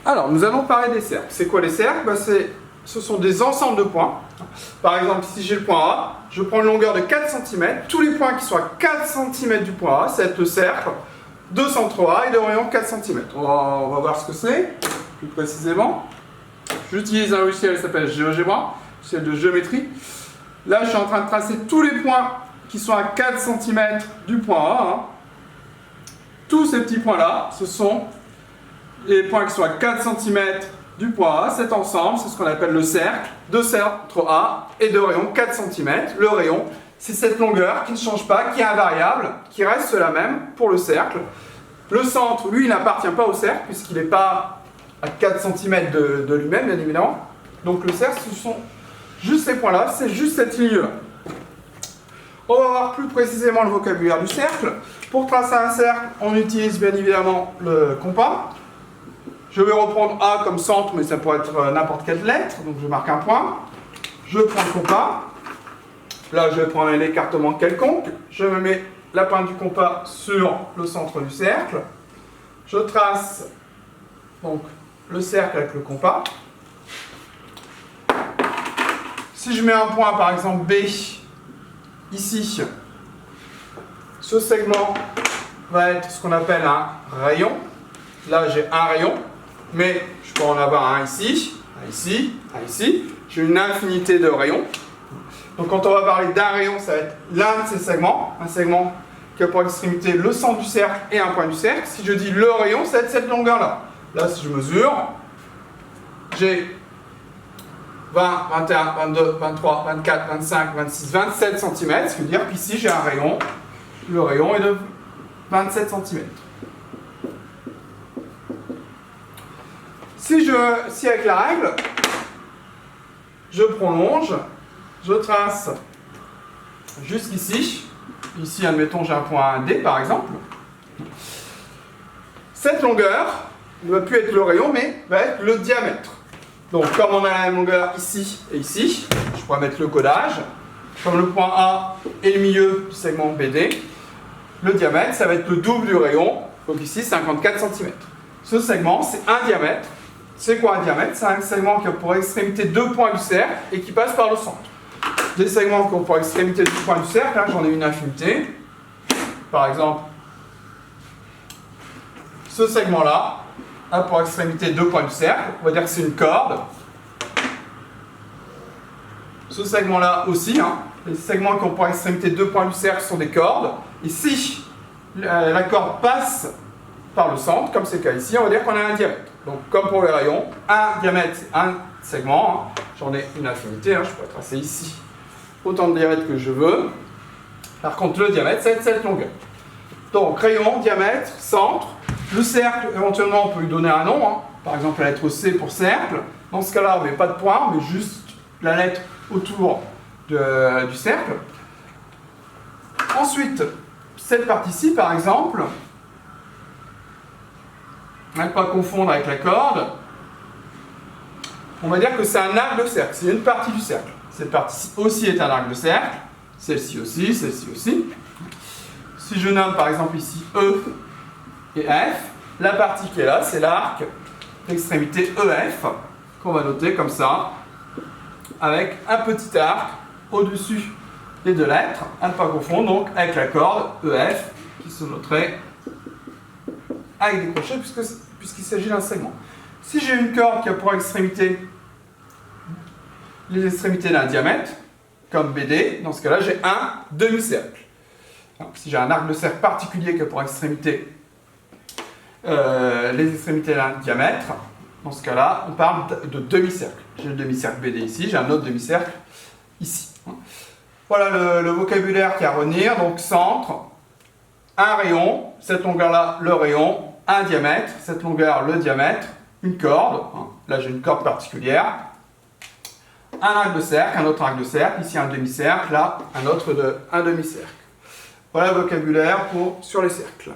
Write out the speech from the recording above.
Alors, nous allons parler des cercles. C'est quoi les cercles? Ce sont des ensembles de points. Par exemple, si j'ai le point A, je prends une longueur de 4 cm. Tous les points qui sont à 4 cm du point A, ça va être le cercle de centre A et de rayon 4 cm. On va voir ce que c'est, plus précisément. J'utilise un logiciel qui s'appelle GeoGebra, logiciel de géométrie. Là, je suis en train de tracer tous les points qui sont à 4 cm du point A. Tous ces petits points-là, ce sont les points qui sont à 4 cm du point A. Cet ensemble, c'est ce qu'on appelle le cercle de centre A et de rayon 4 cm. Le rayon, c'est cette longueur qui ne change pas, qui est invariable, qui reste la même pour le cercle. Le centre, lui, il n'appartient pas au cercle, puisqu'il n'est pas à 4 cm de lui-même, bien évidemment. Donc le cercle, ce sont juste ces points-là, c'est juste cette ligne-là. On va voir plus précisément le vocabulaire du cercle. Pour tracer un cercle, on utilise bien évidemment le compas. Je vais reprendre A comme centre, mais ça pourrait être n'importe quelle lettre. Donc je marque un point. Je prends le compas. Là, je vais prendre un écartement quelconque. Je me mets la pointe du compas sur le centre du cercle. Je trace donc le cercle avec le compas. Si je mets un point, par exemple B, ici, ce segment va être ce qu'on appelle un rayon. Là, j'ai un rayon, mais je peux en avoir un ici, un ici, un ici. J'ai une infinité de rayons. Donc, quand on va parler d'un rayon, ça va être l'un de ces segments. Un segment qui a pour extrémité le centre du cercle et un point du cercle. Si je dis le rayon, ça va être cette longueur-là. Là, si je mesure, j'ai 20, 21, 22, 23, 24, 25, 26, 27 cm. Ce qui veut dire qu'ici, j'ai un rayon. Le rayon est de 27 cm. Si avec la règle, je prolonge, je trace jusqu'ici. Ici, admettons, j'ai un point D, par exemple. Cette longueur ne va plus être le rayon, mais va être le diamètre. Donc, comme on a la même longueur ici et ici, je pourrais mettre le codage. Comme le point A est le milieu du segment BD, le diamètre, ça va être le double du rayon. Donc ici, 54 cm. Ce segment, c'est un diamètre. C'est quoi un diamètre? C'est un segment qui a pour extrémité deux points du cercle et qui passe par le centre. Des segments qui ont pour extrémité deux points du cercle, là, j'en ai une infinité. Par exemple, ce segment-là a pour extrémité deux points du cercle. On va dire que c'est une corde. Ce segment-là aussi, les segments qui ont pour extrémité deux points du cercle sont des cordes. Et si la corde passe par le centre, comme c'est le cas ici, on va dire qu'on a un diamètre. Donc, comme pour les rayons, un diamètre, c'est un segment. J'en ai une infinité, je pourrais tracer ici autant de diamètres que je veux. Par contre, le diamètre, c'est cette longueur. Donc, rayon, diamètre, centre. Le cercle, éventuellement, on peut lui donner un nom. Par exemple, la lettre C pour cercle. Dans ce cas-là, on ne met pas de point, mais juste la lettre autour du cercle. Ensuite, cette partie-ci, par exemple, ne pas confondre avec la corde, on va dire que c'est un arc de cercle, c'est une partie du cercle. Cette partie-ci aussi est un arc de cercle, celle-ci aussi, celle-ci aussi. Si je nomme par exemple ici E et F, la partie qui est là, c'est l'arc d'extrémité EF, qu'on va noter comme ça, avec un petit arc au-dessus des deux lettres, à ne pas confondre donc avec la corde EF, qui se noterait avec des crochets, puisqu'il s'agit d'un segment. Si j'ai une corde qui a pour extrémité les extrémités d'un diamètre, comme BD, dans ce cas-là, j'ai un demi-cercle. Si j'ai un arc de cercle particulier qui a pour extrémité les extrémités d'un diamètre, dans ce cas-là, on parle de demi-cercle. J'ai le demi-cercle BD ici, j'ai un autre demi-cercle ici. Voilà le vocabulaire qu'il y a à retenir. Donc, centre, un rayon, cette longueur-là, le rayon, un diamètre, cette longueur, le diamètre, une corde, là j'ai une corde particulière, un arc de cercle, un autre arc de cercle, ici un demi-cercle, là un autre un demi-cercle. Voilà le vocabulaire sur les cercles.